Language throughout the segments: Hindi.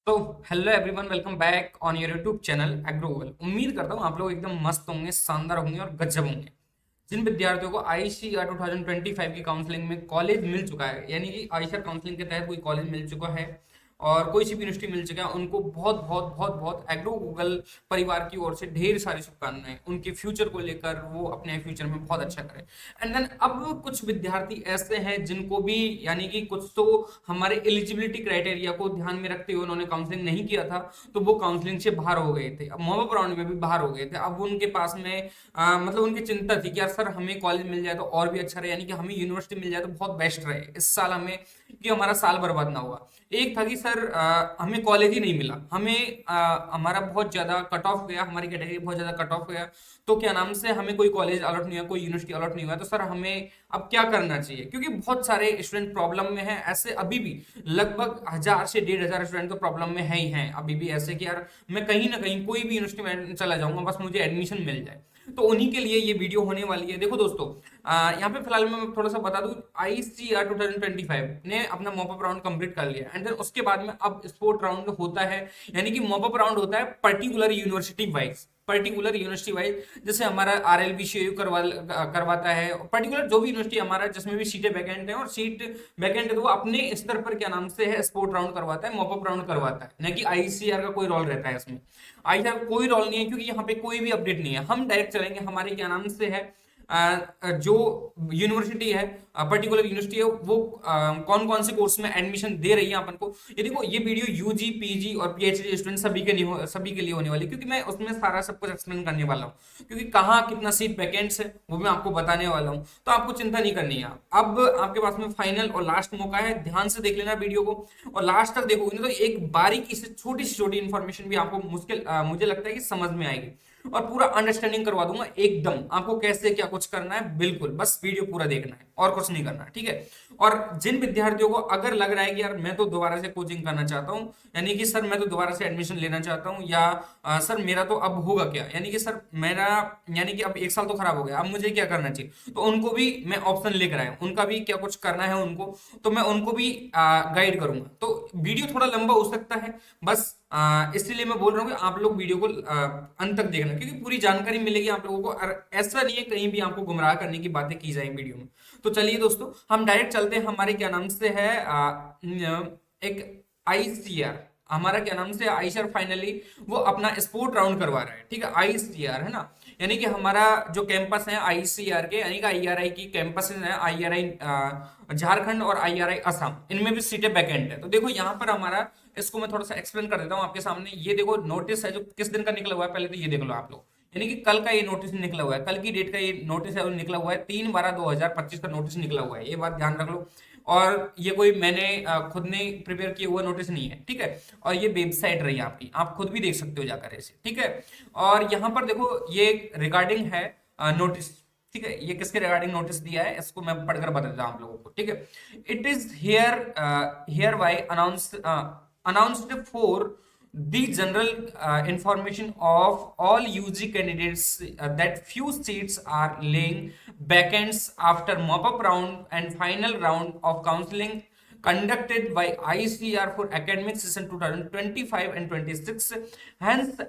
तो hello everyone, welcome back on your YouTube channel एग्रोवल। उम्मीद करता हूँ आप लोग एकदम मस्त होंगे, शानदार होंगे और गजब होंगे। जिन विद्यार्थियों को आईसीआर 2025 की काउंसलिंग में कॉलेज मिल चुका है, यानी कि आईसीआर काउंसलिंग के तहत कोई कॉलेज मिल चुका है और कोई सी भी यूनिवर्सिटी मिल चुका है, उनको बहुत बहुत बहुत बहुत एग्रो गूगल परिवार की ओर से ढेर सारी शुभकामनाएं। उनके फ्यूचर को लेकर वो अपने फ्यूचर में बहुत अच्छा करें। एंड देन अब कुछ विद्यार्थी ऐसे हैं जिनको भी, यानी कि कुछ तो हमारे एलिजिबिलिटी क्राइटेरिया को ध्यान में रखते हुए उन्होंने काउंसलिंग नहीं किया था, तो वो काउंसलिंग से बाहर हो गए थे। अब मॉपअप राउंड में भी बाहर हो गए थे। अब उनके पास में मतलब उनकी चिंता थी कि यार सर हमें कॉलेज मिल जाए तो और भी अच्छा रहे, यानी कि हमें यूनिवर्सिटी मिल जाए तो बहुत बेस्ट रहे इस साल हमें, कि हमारा साल बर्बाद ना हुआ। एक था कि सर हमें कॉलेज ही नहीं मिला, हमें हमारा बहुत ज्यादा कट ऑफ गया, हमारी कैटेगरी बहुत ज्यादा कट ऑफ गया, तो क्या नाम से हमें कोई कॉलेज अलॉट नहीं हुआ, कोई यूनिवर्सिटी अलॉट नहीं हुआ, तो सर हमें अब क्या करना चाहिए। क्योंकि बहुत सारे स्टूडेंट प्रॉब्लम में हैं ऐसे, अभी भी लगभग 1000 से 1500 स्टूडेंट तो प्रॉब्लम में है ही हैं अभी भी ऐसे, कि यार मैं कहीं ना कहीं कोई भी यूनिवर्सिटी में चला जाऊंगा, बस मुझे एडमिशन मिल जाए। तो उन्हीं के लिए ये वीडियो होने वाली है। देखो दोस्तों, यहाँ पे फिलहाल मैं थोड़ा सा बता दूं, आईसीआर 2025 ने अपना मॉपअप राउंड कंप्लीट कर लिया एंड देन उसके बाद में अब स्पोर्ट राउंड होता है। यानी कि मॉपअप राउंड होता है particular university wise, particular university wise. जैसे हमारा आरएलबी शेयू करवाता है, पर्टिकुलर जो भी यूनिवर्सिटी हमारा जिसमें भी सीटें वैकेंट है और सीट वैकेंट है, तो वो अपने स्तर पर क्या नाम से है स्पोर्ट राउंड करवाता है, मॉपअप राउंड करवाता है, न कि आईसीआर का कोई रोल रहता है इसमें। आईसीआर का कोई रोल नहीं है, क्योंकि यहाँ पे कोई भी अपडेट नहीं है। हम डायरेक्ट चलेंगे हमारे क्या नाम से है जो यूनिवर्सिटी है, पर्टिकुलर यूनिवर्सिटी है, वो कौन कौन से कोर्स में एडमिशन दे रही है अपन को। ये देखो, ये वीडियो यूजी पीजी और पीएचडी स्टूडेंट सभी के लिए होने वाली है, क्योंकि मैं उसमें सारा सब कुछ एक्सप्लेन करने वाला हूँ। क्योंकि कहाँ कितना सीट वैकेंट्स है वो मैं आपको बताने वाला हूँ, तो आपको चिंता नहीं करनी है। अब आपके पास में फाइनल और लास्ट मौका है, ध्यान से देख लेना वीडियो को, और लास्ट तक देखोगे ना तो एक बारीकी से छोटी से छोटी इन्फॉर्मेशन भी आपको मुझे लगता है कि समझ में आएगी, और पूरा अंडरस्टैंडिंग करवा दूंगा एकदम आपको, कैसे क्या कुछ करना है। बिल्कुल बस वीडियो पूरा देखना है और कुछ नहीं करना है, ठीक है। और जिन विद्यार्थियों को अगर लग रहा है कि यार मैं तो दोबारा से कोचिंग करना चाहता हूँ, यानी कि सर मैं तो दोबारा से एडमिशन लेना चाहता हूँ, या सर मेरा तो अब होगा क्या, यानी कि सर मेरा, यानी कि अब एक साल तो खराब हो गया, अब मुझे क्या करना चाहिए, तो उनको भी मैं ऑप्शन लेकर आया हूँ। उनका भी क्या कुछ करना है उनको, तो मैं उनको भी गाइड करूंगा। तो वीडियो थोड़ा लंबा हो सकता है, बस इसलिए मैं बोल रहा हूँ कि आप लोग वीडियो को अंत तक देखना, क्योंकि पूरी जानकारी मिलेगी आप लोगों को, और ऐसा नहीं है कहीं भी आपको गुमराह करने की बातें की जाए वीडियो में। तो चलिए दोस्तों, हम डायरेक्ट चलते हैं हमारे क्या नाम से है एक आईसीआर, हमारा क्या नाम से आईसीआर फाइनली वो अपना स्पोर्ट राउंड करवा रहा है, ठीक है। आईसीआर है ना, यानी कि हमारा जो कैंपस है आईसीआर के, यानी कि आईआरआई की कैंपस है, आईआरआई झारखंड और आईआरआई असम, इनमें भी सीटें वैकेंट है। तो देखो यहाँ पर हमारा, इसको मैं थोड़ा सा एक्सप्लेन कर देता हूँ आपके सामने। ये देखो नोटिस है जो किस दिन का निकला हुआ है, पहले तो ये देख लो आप लोग। यानी कि कल का ये नोटिस निकला हुआ है, कल की डेट का ये नोटिस है, वो निकला हुआ है 3/12/2025 का नोटिस निकला हुआ है, ये बात ध्यान रख लो। और ये कोई मैंने खुद ने प्रिपेयर किया हुआ नोटिस नहीं है, ठीक है। और ये वेबसाइट रही है आपकी, आप खुद भी देख सकते हो जाकर ऐसे, ठीक है। और यहाँ पर देखो ये रिगार्डिंग है नोटिस, ठीक है। ये किसके रिगार्डिंग नोटिस दिया है, इसको मैं पढ़कर बता देता हूँ आप लोगों को, ठीक है। It is here bye announced for the general information of all UG candidates that few seats are laying vacants after mop-up round and final round of counseling conducted by ICR for academic session 2025 and 26. Hence,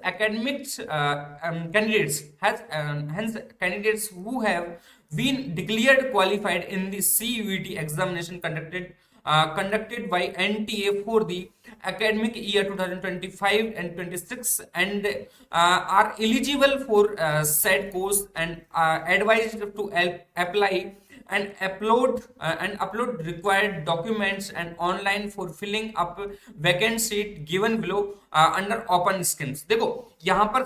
hence candidates who have been declared qualified in the CUET examination conducted by NTA for the academic year 2025 and 26 and are eligible for said course and advised to apply and upload required documents and online for filling up vacant seat given below under open schemes। देखो यहाँ पर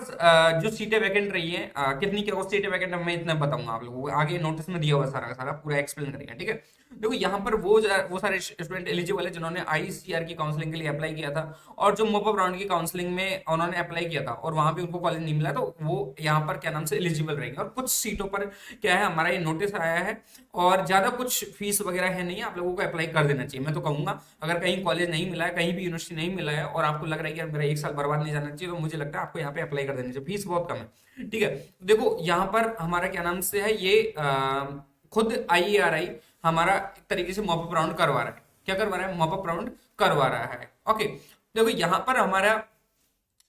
जो सीटें वैकेंट रही है, कितनी क्या सीटें वैकेंट है मैं इतना बताऊंगा आप लोगों को, आगे नोटिस में दिया हुआ सारा का सारा पूरा एक्सप्लेन करेंगे, ठीक है। देखो यहाँ पर वो सारे स्टूडेंट एलिजिबल है जिन्होंने आईसीआर की काउंसलिंग के लिए अप्लाई किया था, और जो मॉपअप राउंड की काउंसलिंग में उन्होंने अप्लाई किया था और वहां पे उनको कॉलेज नहीं मिला, तो वो यहाँ पर क्या नाम से एलिजिबल रहेंगे। और कुछ सीटों पर क्या है, हमारा ये नोटिस आया है, और ज्यादा कुछ फीस वगैरह है नहीं, आप लोगों को अप्लाई कर देना चाहिए। मैं तो कहूंगा अगर कहीं कॉलेज नहीं मिला है, कहीं भी यूनिवर्सिटी नहीं मिला है, और आपको लग रहा है कि यार मेरा एक साल बर्बाद नहीं जाना चाहिए, तो मुझे लगता है आपको यहाँ पे अप्लाई कर देना चाहिए, फीस बहुत कम है, ठीक है। देखो यहाँ पर हमारा क्या नाम से है ये खुद आईआरआई हमारा एक तरीके से मॉपअप राउंड करवा रहा है, क्या करवा रहा है, मॉपअप राउंड करवा रहा है, ओके। देखो यहाँ पर हमारा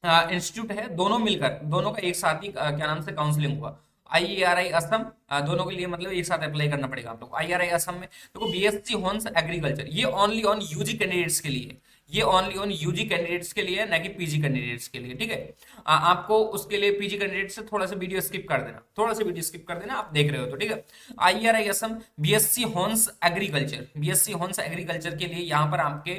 इंस्टीट्यूट है, दोनों मिलकर, दोनों का एक साथ ही क्या नाम से काउंसलिंग हुआ। IARI असम, दोनों के लिए मतलब एक साथ अप्लाई करना पड़ेगा आप लोग। IRI असम में देखो BSc हॉर्स एग्रीकल्चर, ये ओनली ऑन यूजी कैंडिडेट्स के लिए, ये ओनली ऑन यूजी कैंडिडेट्स के लिए, ना कि पीजी कैंडिडेट्स के लिए, ठीक है। आपको उसके लिए पीजी कैंडिडेट से थोड़ा सा वीडियो स्किप कर देना, थोड़ा सा वीडियो स्किप कर देना, आप देख रहे हो तो ठीक है। IRI Assam BSc horse agriculture, BSc horse agriculture के लिए यहाँ पर आपके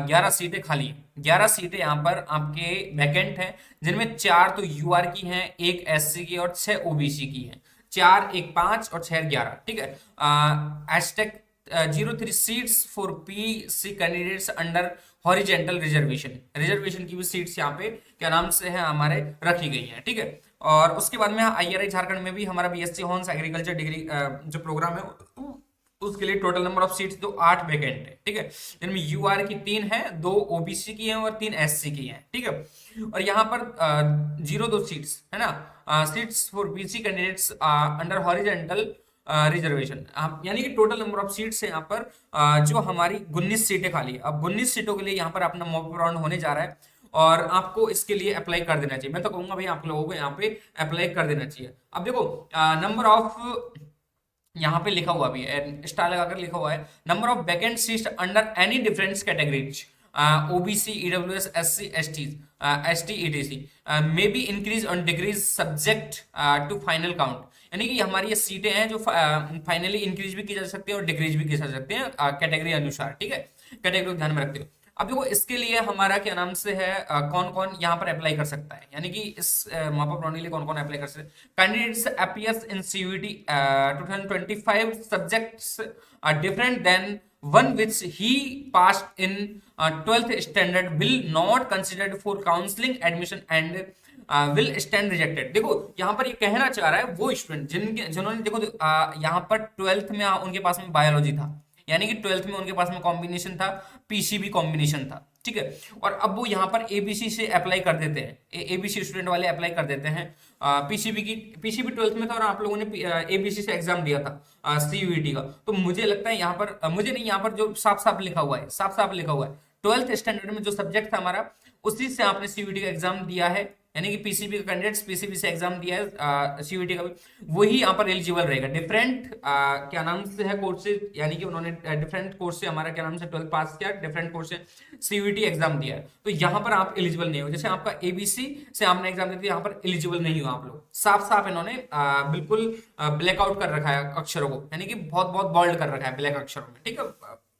11 सीटें खाली हैं, 11 सीटें यहाँ पर आपके वैकेंट हैं, जिनमें 4 तो यूआर की हैं, 1 SC की और 6 OBC की हैं, 4 1 5 और 6 11, ठीक है। Hashtag 03 seats for PC candidates under horizontal reservation, reservation की भी सीट्स यहाँ पे क्या नाम से है हमारे रखी गई हैं, ठीक है। और उसके बाद में IRI झारखंड में भी हमारा BSc हॉर्स एग्रीकल्चर डिग्री जो प्रोग्राम है उसके लिए टोटल नंबर ऑफ सीट्स तो 8 वैकेंट है, ठीक है, जिनमें यूआर की 3 है, 2 OBC की हैं और 3 SC की हैं, ठीक है। और यहाँ पर 02 सीट्स है ना, seats for PC candidates under horizontal reservation, यानी कि टोटल नंबर ऑफ सीट्स है यहाँ पर जो हमारी 19 सीटें खाली है। अब 19 सीटों के लिए यहाँ पर अपना मॉक राउंड होने जा रहा है और आपको इसके लिए अप्लाई कर देना चाहिए। मैं तो कहूंगा भाई आप लोगों को यहाँ पे अप्लाई कर देना चाहिए। अब देखो नंबर ऑफ यहाँ पे लिखा हुआ भी है, स्टार लगाकर लिखा हुआ है, number of vacant seats under any difference categories OBC EWS SC ST ETC may be increase और decrease subject to final count, यानी कि हमारी ये सीटें हैं जो फाइनली इंक्रीज भी की जा सकती है और डिक्रीज भी की जा सकते हैं कैटेगरी अनुसार, ठीक है, कैटेगरी को ध्यान में रखते हो। अब देखो इसके लिए हमारा क्या नाम से है कौन कौन यहाँ पर अप्लाई कर सकता है, यानी कि इस मॉपअप राउंड के लिए कौन कौन अप्लाई कर सकते हैं। Candidates appears in CUET 2025 subjects are different then one which he passed in 12th standard will not considered for counseling admission and will stand rejected। देखो यहाँ पर ये कहना चाह रहा है वो स्टूडेंट जिन्होंने देखो यहाँ पर 12th में उनके पास में बायोलॉजी था, यानी कि 12th में उनके पास में कॉम्बिनेशन था, PCB कॉम्बिनेशन था, ठीक है। और अब वो यहाँ पर ABC से अप्लाई कर देते हैं, ABC स्टूडेंट वाले अप्लाई कर देते हैं PCB 12th में था और आप लोगों ने ABC से एग्जाम दिया था CUET का। तो मुझे लगता है यहाँ पर मुझे नहीं, यहाँ पर जो साफ साफ लिखा हुआ है, साफ साफ लिखा हुआ है 12th स्टैंडर्ड में जो सब्जेक्ट था हमारा उसी से आपने CUET का एग्जाम दिया है, यानी कि PCB का कैंडिडेट्स PCB से एग्जाम दिया है CUET का भी, वही यहाँ पर एलिजिबल रहेगा। डिफरेंट क्या नाम से है कोर्सेज, यानी कि उन्होंने डिफरेंट कोर्स से हमारा क्या नाम से 12th पास किया, डिफरेंट कोर्स से CUET एग्जाम दिया है, तो यहाँ पर आप एलिजिबल नहीं हो। जैसे आपका ABC से आपने एग्जाम दिया, यहाँ पर एलिजिबल नहीं हो आप लोग, साफ साफ इन्होंने बिल्कुल ब्लैकआउट कर रखा है अक्षरों को, यानी कि बहुत बहुत बोल्ड कर रखा है ब्लैक अक्षरों में, ठीक है,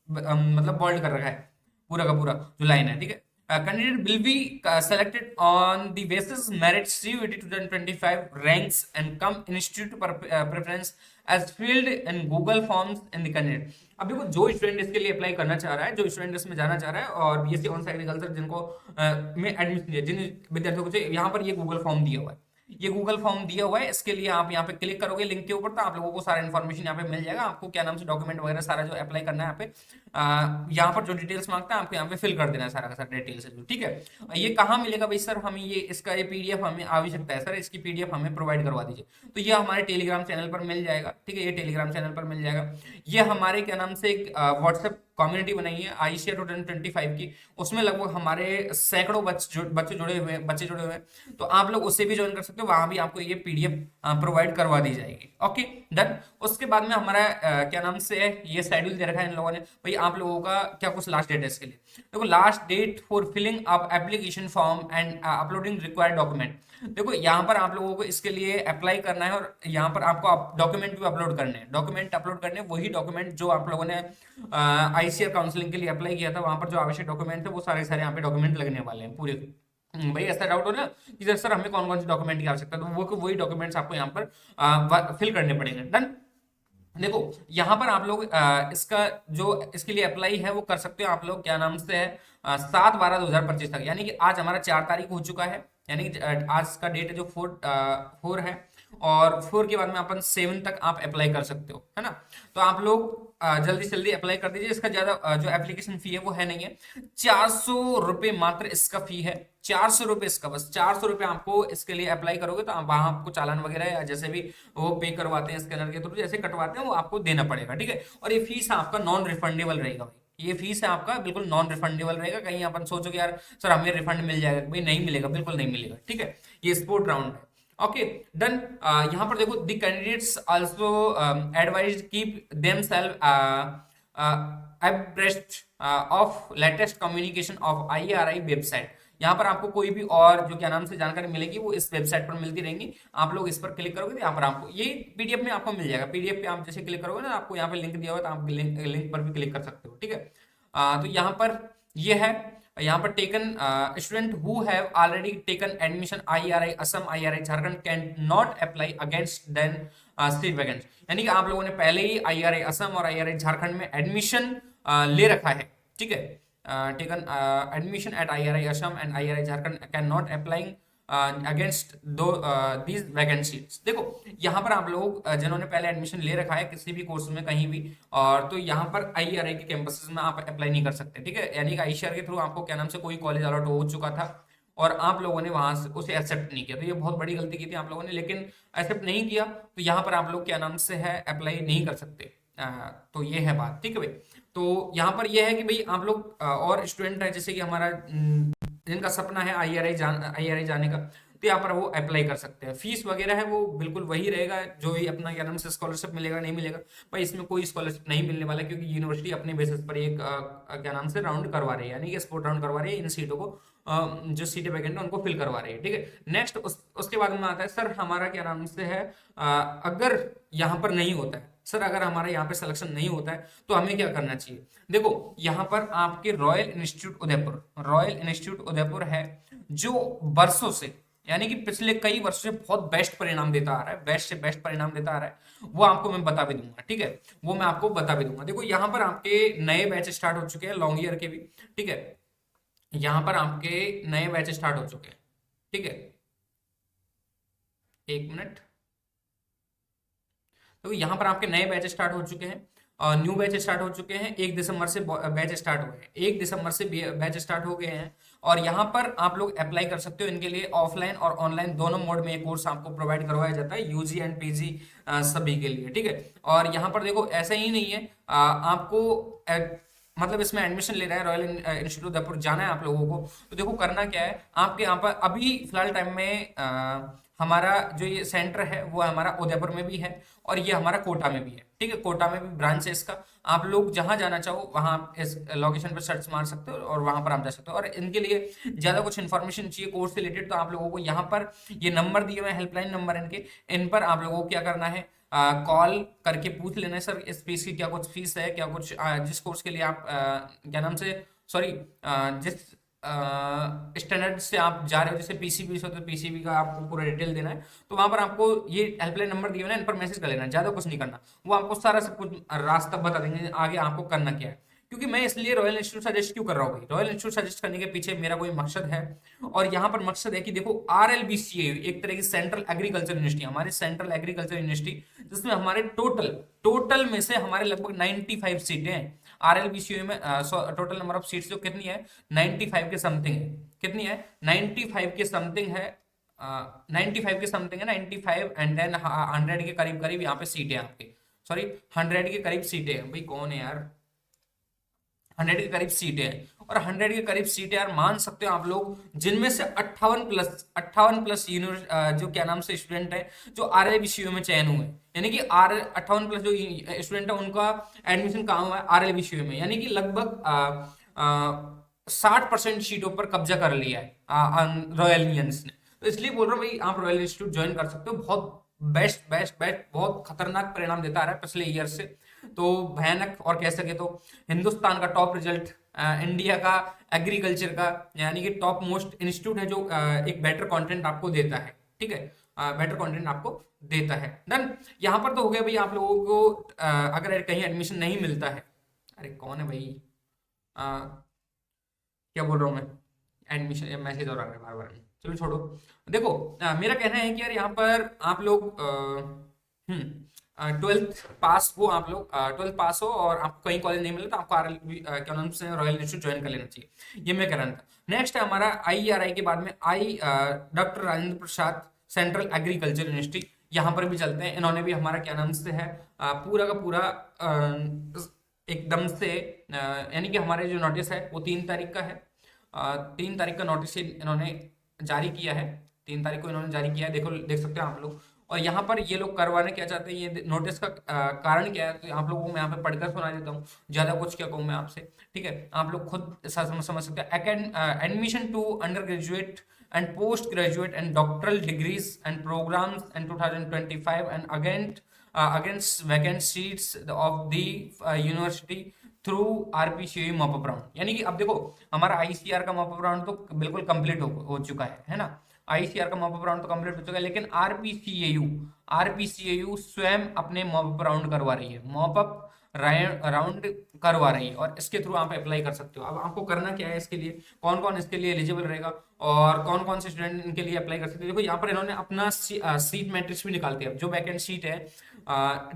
मतलब बोल्ड कर रखा है पूरा का पूरा जो लाइन है, ठीक है। Candidate will be selected on the basis merit CUET 2025 ranks and come institute preference as filled in Google Forms in the candidate। अब देखो जो स्टूडेंट इसके लिए अप्लाई करना चाह रहा है, जो स्टूडेंट इसमें जाना चाह रहा है और BSc ऑनर्स एग्रीकल्चर जिनको में एडमिशन दिया, जिन विद्यार्थियों को यहाँ पर ये गूगल फॉर्म दिया हुआ है, ये गूगल फॉर्म दिया हुआ है, इसके लिए आप यहाँ पे क्लिक करोगे लिंक के ऊपर तो आप लोगों को सारा इन्फॉर्मेशन यहाँ पे मिल जाएगा। आपको क्या नाम से डॉक्यूमेंट वगैरह सारा जो अप्लाई करना है यहाँ पे यहाँ पर जो डिटेल्स मांगता है आपको यहाँ पे फिल कर देना है सारा का सारा डिटेल्स, ठीक है। ये कहाँ मिलेगा भाई सर, हमें ये इसका ये PDF हमें आवश्यकता है सर, इसकी PDF हमें प्रोवाइड करवा दीजिए। तो ये हमारे टेलीग्राम चैनल पर मिल जाएगा, ठीक है, ये टेलीग्राम चैनल पर मिल जाएगा। ये हमारे क्या नाम से एक व्हाट्सएप कम्युनिटी बनाई है ICAR 2025 की, उसमें लगभग हमारे सैकड़ों बच्चे जुड़े हुए हैं, तो आप लोग उससे भी ज्वाइन कर सकते हो, वहां भी आपको ये PDF प्रोवाइड करवा दी जाएगी। Okay done. उसके बाद में हमारा क्या नाम से है ये शेड्यूल दे रखा है इन लोगों ने, भाई आप लोगों का क्या कुछ लास्ट डेट है इसके लिए। देखो last date for filling up application form and uploading required document, देखो यहाँ पर आप लोगों को इसके लिए अप्लाई करना है और यहाँ पर आपको डॉक्यूमेंट भी अपलोड करने हैं, डॉक्यूमेंट अपलोड करने हैं, वही डॉक्यूमेंट जो आप लोगों ने ICAR काउंसलिंग के लिए अप्लाई किया था, वहां पर जो आवश्यक डॉक्यूमेंट है वो सारे सारे यहाँ पे डॉक्यूमेंट लगने वाले हैं पूरे। भाई ऐसा डाउट हो ना कि सर हमें कौन कौन से डॉक्यूमेंट की आवश्यकता है, तो वही डॉक्यूमेंट्स आपको यहाँ पर फिल करने पड़ेंगे। डन। देखो यहाँ पर आप लोग इसका जो इसके लिए अप्लाई है वो कर सकते हो आप लोग, क्या नाम से है 7/12/2025 तक, यानी कि आज हमारा 4 तारीख हो चुका है, यानी कि आज का डेट है जो 4 है, और 4 के बाद में अपन 7 तक आप अप्लाई कर सकते हो, है ना। तो आप लोग जल्दी से जल्दी अप्लाई कर दीजिए। इसका ज्यादा जो एप्लीकेशन फी है वो है नहीं है, 400 रुपये मात्र इसका फी है, 400 रुपये इसका, बस 400 रुपये आपको इसके लिए अप्लाई करोगे तो वहां आपको चालान वगैरह या जैसे भी वो पे करवाते हैं स्कैनर के थ्रू, जैसे कटवाते हैं वो आपको देना पड़ेगा, ठीक है। और ये फीस आपका नॉन रिफंडेबल रहेगा भाई, ये फीस है आपका, बिल्कुल नॉन रिफंडेबल रहेगा। कहीं अपन सोचो कि यार सर हमें रिफंड मिल जाएगा, भाई नहीं मिलेगा, बिल्कुल नहीं मिलेगा, ठीक है। ये स्पोर्ट राउंड है। Okay done. यहाँ पर देखो, the candidates also advise keep themselves abreast of latest communication of IRI website. यहाँ पर आपको कोई भी और जो क्या नाम से जानकारी मिलेगी वो इस वेबसाइट पर मिलती रहेंगी। आप लोग इस पर क्लिक करोगे तो यहाँ पर आपको ये PDF में आपको मिल जाएगा। PDF पे आप जैसे क्लिक करोगे ना, आपको यहाँ पे लिंक दिया हुआ है, तो आप लिंक पर भी क्लिक कर सकते हो, ठीक है। तो यहाँ पर ये है, यहाँ पर taken student who have already taken admission IRI Assam, IRI Jharkhand can not apply against then seat vacancy. यानी कि आप लोगों ने पहले ही IRI असम और IRI झारखंड में एडमिशन ले रखा है, ठीक है। Taken admission eight IRI Assam and IRI Jharkhand can not applying against दो दीज वैकेंसीज। देखो यहाँ पर आप लोग जिन्होंने पहले एडमिशन ले रखा है किसी भी कोर्स में कहीं भी, और तो यहाँ पर IRI के कैंपसेस में आप अप्लाई नहीं कर सकते, ठीक है। यानी कि ICAR के थ्रू आपको क्या नाम से कोई कॉलेज अलॉट हो चुका था और आप लोगों ने वहां से उसे एक्सेप्ट नहीं किया, तो ये बहुत बड़ी गलती की थी आप लोगों ने, लेकिन एक्सेप्ट नहीं किया तो यहाँ पर आप लोग क्या नाम से है अप्लाई नहीं कर सकते। तो ये है बात, ठीक है भाई। तो यहाँ पर ये है कि भाई आप लोग और स्टूडेंट है जैसे कि हमारा जिनका सपना है IRI जाने का, तो यहाँ पर वो अप्लाई कर सकते हैं। फीस वगैरह है वो बिल्कुल वही रहेगा जो भी अपना क्या नाम से स्कॉलरशिप मिलेगा नहीं मिलेगा, भाई इसमें कोई स्कॉलरशिप नहीं मिलने वाला, क्योंकि यूनिवर्सिटी अपने बेसिस पर एक क्या नाम से राउंड करवा रही है, यानी कि स्पोर्ट राउंड करवा रही है इन सीटों को, जो सीटें वैकेंट है उनको फिल करवा रही है, ठीक है। नेक्स्ट उसके बाद में आता है सर हमारा क्या नाम से है अगर यहाँ पर नहीं होता है, सर अगर हमारा यहाँ पे सिलेक्शन नहीं होता है तो हमें क्या करना चाहिए। देखो यहाँ पर आपके रॉयल इंस्टीट्यूट उदयपुर है, जो वर्षों से यानी कि पिछले कई वर्षों से बहुत बेस्ट परिणाम देता आ रहा है, बेस्ट से बेस्ट परिणाम देता आ रहा है। वो आपको मैं बता भी दूंगा, ठीक है, वो मैं आपको बता भी दूंगा। देखो यहाँ पर आपके नए बैच स्टार्ट हो चुके हैं लॉन्ग ईयर के भी, ठीक है। यहाँ पर आपके नए बैच स्टार्ट हो चुके हैं, ठीक है। एक मिनट। तो यहाँ पर आपके नए बैच स्टार्ट हो चुके हैं, न्यू बैच स्टार्ट हो चुके हैं। 1 दिसंबर से बैच स्टार्ट हुए हैं, 1 दिसंबर से बैच स्टार्ट हो गए हैं। और यहाँ पर आप लोग अप्लाई कर सकते हो इनके लिए। ऑफलाइन और ऑनलाइन दोनों मोड में एक कोर्स आपको प्रोवाइड करवाया जाता है, UG एंड PG सभी के लिए, ठीक है। और यहाँ पर देखो ऐसा ही नहीं है, आपको मतलब इसमें एडमिशन ले रहा है रॉयल इंस्टीट्यूट उदयपुर जाना है आप लोगों को, तो देखो करना क्या है आपके यहाँ पर अभी फिलहाल टाइम में हमारा जो ये सेंटर है वो हमारा उदयपुर में भी है और ये हमारा कोटा में भी है, ठीक है। कोटा में भी ब्रांच है इसका। आप लोग जहां जाना चाहो वहां इस लोकेशन पर सर्च मार सकते हो और वहां पर आप जा सकते हो। और इनके लिए ज्यादा कुछ इन्फॉर्मेशन चाहिए कोर्स से रिलेटेड, तो आप लोगों को यहाँ पर ये नंबर दिए हुए हैं, हेल्पलाइन नंबर इनके, इन पर आप लोगों को क्या करना है, कॉल करके पूछ लेना है सर इस फीस की क्या कुछ फीस है, क्या कुछ जिस कोर्स के लिए आप क्या नाम से सॉरी जिस स्टैंडर्ड से आप जा रहे हो, जैसे PCB से, तो PCB का आपको पूरा डिटेल देना है, तो वहां पर आपको ये हेल्पलाइन नंबर दिए हुए ना, इन पर मैसेज कर लेना, ज्यादा कुछ नहीं करना। वो आपको सारा सब कुछ रास्ता बता देंगे आगे आपको करना क्या है। क्योंकि मैं इसलिए रॉयल इंस्टीट्यूट सजेस्ट क्यों कर रहा हूँ भाई, रॉयल इंस्टीट्यूट सजेस्ट करने के पीछे मेरा कोई मकसद है, और यहाँ पर मकसद है कि देखो RLBCA एक तरह की सेंट्रल एग्रीकल्चर यूनिवर्सिटी, हमारी सेंट्रल एग्रीकल्चर यूनिवर्सिटी, जिसमें हमारे टोटल में से हमारे लगभग 95 सीटें हैं। RLBCA में टोटल नंबर ऑफ सीट्स जो कितनी है, 95 के समथिंग है। कितनी है, 95 के समथिंग है, 95 के समथिंग है, 95 एंड देन 100 के करीब करीब यहाँ पे सीटें आपके, सॉरी 100 के करीब सीटें हैं। भाई कौन है यार, 100 के करीब सीटें हैं। और 100 के करीब सीटें यार मान सकते हो आप लोग, जिनमें से 58 प्लस जो क्या नाम से स्टूडेंट है जो RLBCA में चयन हुए, यानी कि 58 प्लस जो स्टूडेंट है उनका एडमिशन कहाँ हुआ है, RLBCA में, यानी कि लगभग 60% सीटों पर कब्जा कर लिया है रॉयल इंडियंस ने। तो इसलिए बोल रहा हूँ भाई आप रॉयल इंस्टीट्यूट ज्वाइन कर सकते हो, बहुत बेस्ट बेस्ट बेस्ट, बहुत खतरनाक परिणाम देता आ रहा है पिछले ईयर से, तो भयानक, और कह सके तो हिंदुस्तान का टॉप रिजल्ट, इंडिया का एग्रीकल्चर का, यानी कि टॉप मोस्ट इंस्टीट्यूट है जो एक बेटर कंटेंट आपको देता है, ठीक है, बेटर कंटेंट आपको देता है। डन। यहाँ पर तो हो गया भाई आप लोगों को अगर कहीं एडमिशन नहीं मिलता है, अरे कौन है भाई, क्या बोल रहा हूँ मैं, एडमिशन मैसेज हो रहा है बार बार, चलो छोड़ो। देखो मेरा कहना है कि यार यहाँ पर आप लोग 12th पास हो, आप लोग 12th पास हो और आपको कहीं कॉलेज नहीं मिले तो आपको क्या नाम से रॉयल इंस्टीट्यूट ज्वाइन कर लेना चाहिए, ये मैं कह रहा था। नेक्स्ट है हमारा IRI के बाद में डॉक्टर राजेंद्र प्रसाद सेंट्रल एग्रीकल्चर यूनिवर्सिटी, यहाँ पर भी चलते हैं। इन्होंने भी हमारा क्या नाम से है पूरा का पूरा एकदम से यानी कि हमारे जो नोटिस है वो 3 तारीख का है। 3 तारीख का नोटिस इन्होंने जारी किया है। 3 तारीख को इन्होंने जारी किया है, देखो देख सकते हो आप लोग। और यहाँ पर ये लोग करवाने क्या चाहते हैं, ये नोटिस का कारण क्या है, तो आप लोगों को मैं यहाँ पे पढ़कर सुना देता हूँ। ज्यादा कुछ क्या कहूँ मैं आपसे, ठीक है, आप लोग खुद समझ सकते हैं। Admission to undergraduate and postgraduate and doctoral degrees and programs in 2025 and against vacant seats of the university through RPCO mop up round. यानी कि अब देखो हमारा आईसीआर का मॉपअप राउंड तो बिल्कुल कंप्लीट हो चुका है ना। आईसीआर का मॉपअप राउंड तो कंप्लीट हो चुका है, लेकिन आरपीसीएयू स्वयं अपने मॉपअप राउंड करवा रही है, मॉपअप राउंड करवा रही है, और इसके थ्रू आप अप्लाई कर सकते हो। अब आपको करना क्या है, इसके लिए कौन कौन इसके लिए एलिजिबल रहेगा और कौन कौन से स्टूडेंट इनके लिए अप्लाई कर सकते हैं। देखो यहाँ पर इन्होंने अपना सीट मैट्रिक्स भी निकाल दिया, जो वैकेंट सीट है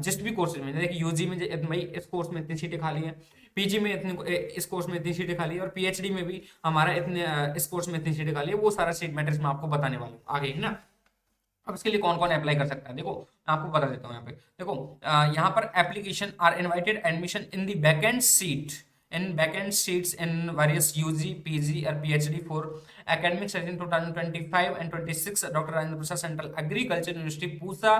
जिस भी कोर्सेज में, देखिए यूजी में भाई इस कोर्स में इतनी सीटें खाली हैं, पीजी में इतनी, इस कोर्स में इतनी सीटें खाली है, और पीएचडी में भी हमारा इतने इस कोर्स में इतनी सीटें खाली है, वो सारा सीट मैट्रिक्स मैं आपको बताने वाला हूँ आगे, है ना। अब इसके लिए कौन कौन अप्लाई कर सकता है, देखो मैं आपको बता देता हूँ। यहाँ पे देखो यहाँ पर application are invited admission in the vacant seat in vacant seats in various UG, PG or PhD for academic session 2025 and 26. Dr. Rajendra Prasad Central Agriculture University Pusa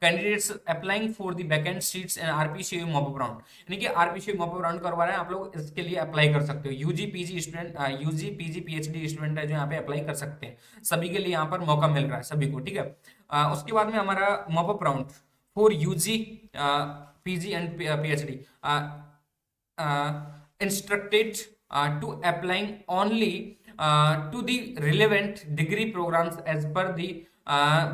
candidates applying for the vacant seats in RPCU mop-up round, यानी कि RPCU mop-up round करवा रहे हैं, आप लोग इसके लिए अप्लाई कर सकते हो। UG PG student, UG PG PhD student है जो यहाँ पे अप्लाई कर सकते हैं, सभी के लिए यहाँ पर मौका मिल रहा है सभी को, ठीक है। उसके बाद में हमारा mop up round for UG, PG and PhD instructed to applying only to the relevant degree programs as per the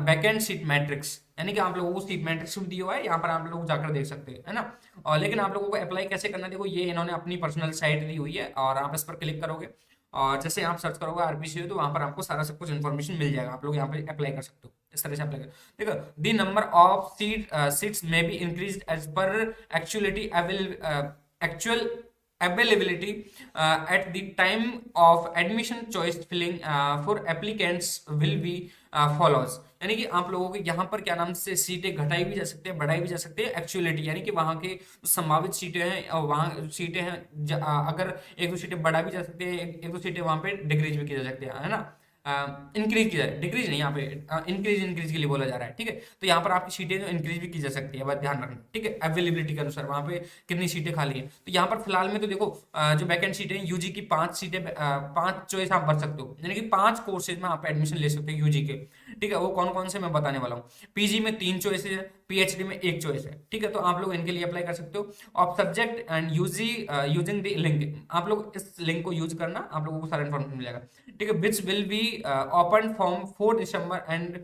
vacant seat matrix, यानी कि आप लोगों को सीट मैट्रिक्स भी दिया हुआ है, यहाँ पर आप लोग जाकर देख सकते हैं, है ना। और लेकिन आप लोगों को अप्लाई कैसे करना है, देखो ये इन्होंने अपनी पर्सनल साइट दी हुई है, और आप इस पर क्लिक करोगे और जैसे आप सर्च करोगे आरपीसीयू तो वहाँ पर आपको सारा सब कुछ इन्फॉर्मेशन मिल जाएगा, आप लोग यहाँ पे अप्लाई कर सकते हो, इस तरह से अप्लाई कर। देखो द नंबर ऑफ सीट्स में be increase as per actual availability at the time of admission choice filling for applicants will be follows, यानी कि आप लोगों के यहाँ पर क्या नाम से सीटें घटाई भी जा सकती है, बढ़ाई भी जा सकती है। एक्चुअलिटी यानी कि वहाँ के संभावित सीटें हैं और वहाँ सीटें हैं, अगर एक दो सीटें बढ़ा भी जा सकती है, एक दो सीटें वहाँ पे डिक्रीज भी की जा सकती है ना, इंक्रीज की जाए, डिक्रीज नहीं, यहाँ पे इंक्रीज के लिए बोला जा रहा है, ठीक है। तो यहाँ पर आपकी सीटें जो इंक्रीज भी की जा सकती है, बस ध्यान रखना, ठीक है, अवेलेबिलिटी के अनुसार वहाँ पे कितनी सीटें खाली हैं। तो यहाँ पर फिलहाल में तो देखो जो वैकेंट सीटें हैं यूजी की 5 सीटें, 5 चॉइस आप भर सकते हो, यानी कि 5 कोर्सेज में आप एडमिशन ले सकते हो यूजी के, ठीक है। वो कौन कौन से मैं बताने वाला हूँ। पीजी में 3 चॉइसेस है, पीएचडी में 1 चॉइस है, ठीक है। तो आप लोग इनके लिए अप्लाई कर सकते हो। Of subject and using the link, आप लोग इस लिंक को यूज करना, आप लोगों को सारा इन्फॉर्मेशन मिलेगा, ठीक है। Which will be open form 4 December and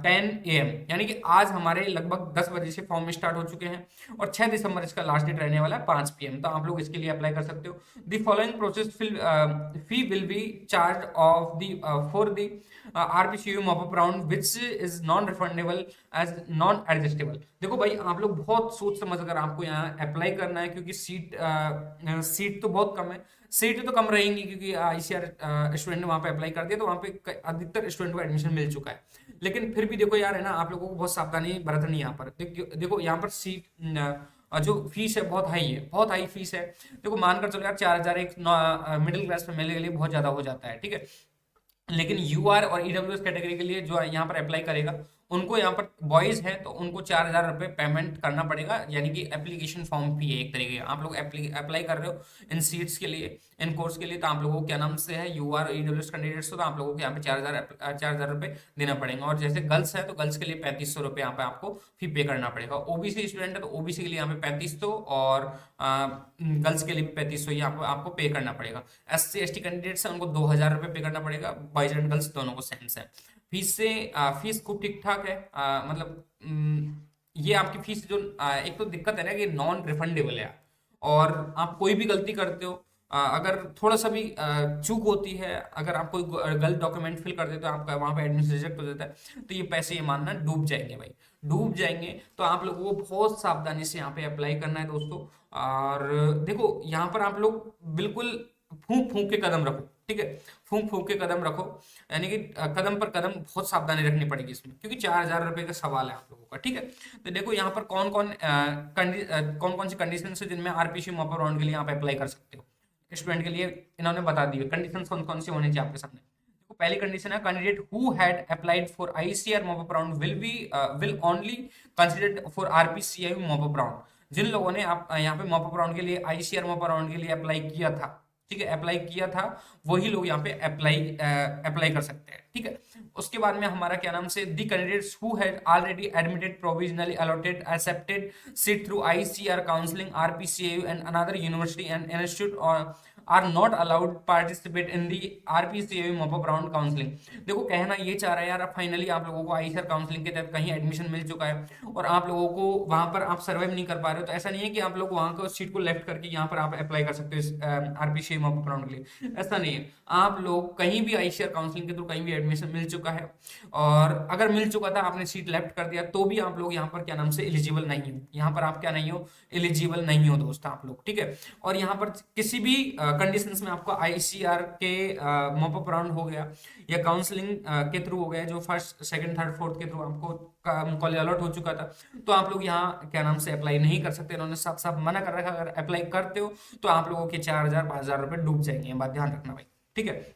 10 AM, यानी कि आज हमारे लगभग 10 बजे से फॉर्म स्टार्ट हो चुके हैं, और 6 दिसंबर इसका लास्ट डेट रहने वाला है 5 PM, तो आप लोग इसके लिए अप्लाई कर सकते हो। The following process fee will be charge of the for the RPCU mop up round which is non refundable as non adjustable. देखो भाई आप लोग बहुत सोच समझ कर आपको यहाँ अप्लाई करना है, क्योंकि सीट तो बहुत कम है, सीटें तो कम रहेंगी क्योंकि आईसीआर स्टूडेंट ने वहाँ पे अप्लाई कर दिया, तो वहाँ पे अधिकतर स्टूडेंट को एडमिशन मिल चुका है। लेकिन फिर भी देखो यार, है ना, आप लोगों को बहुत सावधानी बरतनी है यहाँ पर। देखो यहाँ पर सीट जो फीस है बहुत हाई है, बहुत हाई फीस है। देखो मानकर चलो यार 4,000 एक मिडिल क्लास फैमिली के लिए बहुत ज्यादा हो जाता है, ठीक है। लेकिन यूआर और ईडब्ल्यूएस कैटेगरी के लिए जो यहाँ पर अप्लाई करेगा, उनको यहाँ पर बॉयज है तो उनको 4,000 रुपये पेमेंट करना पड़ेगा, यानी कि एप्लीकेशन फॉर्म फी है एक तरीके का। आप लोग अप्लाई कर रहे हो इन सीट्स के लिए, इन कोर्स के लिए, तो आप लोगों को क्या नाम से है यूआर ईडब्ल्यूएस कैंडिडेट्स, तो आप लोगों को यहाँ पे 4,000 रुपये देना पड़ेगा। और जैसे गर्ल्स है तो गर्ल्स के लिए 3500 रुपये यहाँ पे आपको फी पे करना पड़ेगा। ओबीसी स्टूडेंट है तो ओबीसी के लिए यहाँ पे 3500 और गर्ल्स के लिए भी 3500 आपको पे करना पड़ेगा। SC ST कैंडिडेट्स है उनको 2,000 रुपये पे करना पड़ेगा, बॉयज एंड गर्ल्स दोनों को सेम है। फीस खूब ठीक ठाक है, मतलब ये आपकी फीस जो एक तो दिक्कत है ना कि नॉन रिफंडेबल है, और आप कोई भी गलती करते हो, अगर थोड़ा सा भी चूक होती है, अगर आप कोई गलत डॉक्यूमेंट फिल कर देते हो, आपका वहाँ पे एडमिशन रिजेक्ट हो जाता है, तो ये पैसे ये मानना डूब जाएंगे भाई, डूब जाएंगे। तो आप लोगों को बहुत सावधानी से यहाँ पे अप्लाई करना है दोस्तों। और देखो यहाँ पर आप लोग बिल्कुल फूंक फूंक के कदम रखो, ठीक है, फूंक फूंक के कदम रखो, यानी कि कदम पर कदम बहुत सावधानी रखनी पड़ेगी इसमें, क्योंकि 4,000 रुपए का सवाल है आप लोगों का। ठीक है, तो देखो यहाँ पर कौन कौन सी कंडीशन है जिनमें आरपीसी मॉपअप राउंड के लिए आप अप्लाई कर सकते हो। स्टूडेंट के लिए इन्होंने बता दी कंडीशन कौन कौन सी होनी चाहिए आपके सामने। देखो पहली कंडीशन है, candidate who had applied for ICAR mop up round will only considered for RPCI mop up round. जिन लोगों ने आप यहाँ पे मॉपअप राउंड के लिए आईसीआर मॉपअप राउंड के लिए अप्लाई किया था, ठीक है, अप्लाई किया था, वही लोग यहाँ पे अप्लाई कर सकते हैं। ठीक है, उसके बाद में हमारा क्या नाम से the candidates who had already admitted provisionally allotted accepted seat through ICAR counselling RPCAU and another university and institute are not allowed participate in the RPCAU mop up round counselling. देखो कहना ये चाह रहा है यार, फाइनली आप लोगों को आईसीआर काउंसलिंग के तहत कहीं एडमिशन मिल चुका है और आप लोगों को वहां पर आप सर्वाइव नहीं कर पा रहे हो, तो ऐसा नहीं है कि आप लोग वहां को सीट को लेफ्ट करके यहाँ पर आप अप्लाई कर सकते हो आरपीसीएयू मॉपअप राउंड के लिए। ऐसा नहीं है, आप लोग कहीं भी आईसीआर काउंसलिंग के थ्रू कहीं भी एडमिशन मिल चुका है, और अगर मिल चुका था आपने सीट लेफ्ट कर दिया, तो भी आप लोग यहाँ पर क्या नाम से एलिजिबल नहीं हो, यहाँ पर आप क्या नहीं हो, एलिजिबल नहीं हो दोस्त आप लोग। ठीक है, और यहाँ पर किसी भी कंडीशंस में आपको आईसीआर के मॉपअप राउंड हो गया या काउंसलिंग के थ्रू हो गया, जो फर्स्ट सेकंड थर्ड फोर्थ के थ्रू आपको कॉलेज अलॉट हो चुका था, तो आप लोग यहाँ क्या नाम से अप्लाई नहीं कर सकते। इन्होंने साफ साफ मना कर रखा, अगर अप्लाई करते हो तो आप लोगों के 4,000-5,000 रुपए डूब जाएंगे, ये बात ध्यान रखना भाई। ठीक है,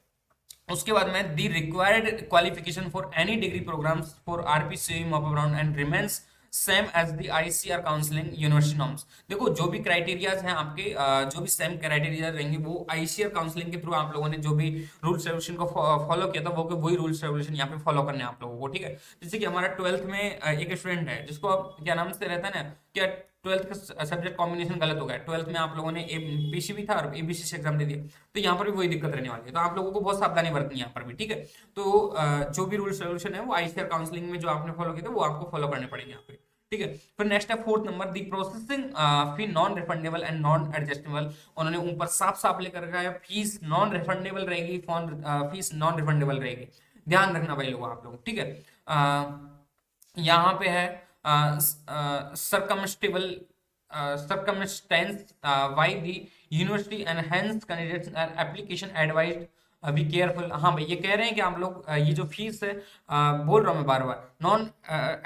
उसके बाद में the required qualification for any degree programmes for RPC mop up round and remains same as the ICR counselling university norms. देखो जो भी क्राइटेरियाज हैं आपके, जो भी सेम क्राइटेरिया रहेंगे, वो आईसीआर काउंसलिंग के थ्रू आप लोगों ने जो भी रूल्स रेगुलेशन को फॉलो किया था, वो वही रूल्स रेगुलेशन यहाँ पे फॉलो करने हैं आप लोगों को। ठीक है, जैसे कि हमारा 12th में एक स्टूडेंट है जिसको अब क्या नाम से रहता है ना, क्या 12th का सब्जेक्ट कॉम्बिनेशन गलत हो गया, 12th में आप लोगों ने पीसीबी था और एबीसी से एग्जाम दे दिया, तो यहाँ पर भी वही दिक्कत रहने वाली है, तो आप लोगों को बहुत सावधानी बरतनी है यहाँ पर भी। ठीक है, तो जो भी रूल्स रेगुलेशन है वो आईसीआर काउंसलिंग में जो आपने फॉलो किया था वो आपको फॉलो करने पड़ेंगे यहाँ पे। ठीक है, फिर नेक्स्ट है fourth number, the processing fee non refundable and non adjustable. उन्होंने ऊपर साफ साफ लेकर रखा है, फीस नॉन रिफंडेबल रहेगी, फीस नॉन रिफंडेबल रहेगी, ध्यान रखना भाई लोग आप लोग। ठीक है, यहाँ पे है सरकमस्टेबल circumstance why the university and hence candidates application advised be careful. हाँ भाई, ये कह रहे हैं कि आप लोग ये जो फीस है, बोल रहा हूँ मैं बार बार, नॉन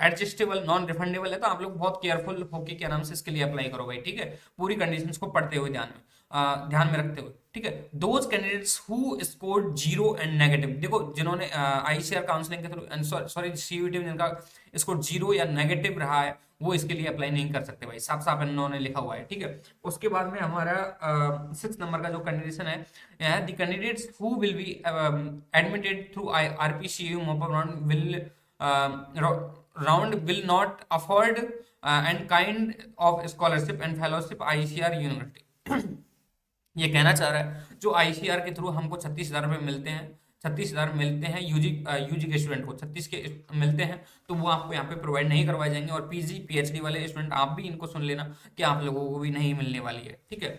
एडजस्टेबल नॉन रिफंडेबल है, तो आप लोग बहुत केयरफुल होके क्या नाम से इसके लिए अप्लाई करो भाई। ठीक है, पूरी कंडीशंस को पढ़ते हुए ध्यान में रखते हुए। ठीक है, those candidates who scored 0 and negative. देखो जिन्होंने आईसीआर काउंसलिंग के थ्रू, सॉरी सीयूईटी में जिनका स्कोर 0 या नेगेटिव रहा है, वो इसके लिए अप्लाई नहीं कर सकते भाई, साफ साफ इन्होंने लिखा हुआ है। ठीक है, उसके बाद में हमारा 6 नंबर का जो कंडीशन है, the candidates who will be admitted through RPCU mop up round will not afford and kind of scholarship and fellowship ICAR university. ये कहना चाह रहा है जो आईसीआर के थ्रू हमको 36,000 रुपये मिलते हैं, 36,000 मिलते हैं यूजी के स्टूडेंट को 36 के मिलते हैं, तो वो आपको यहाँ पे प्रोवाइड नहीं करवाए जाएंगे। और पीजी पीएचडी वाले स्टूडेंट आप भी इनको सुन लेना कि आप लोगों को भी नहीं मिलने वाली है। ठीक है,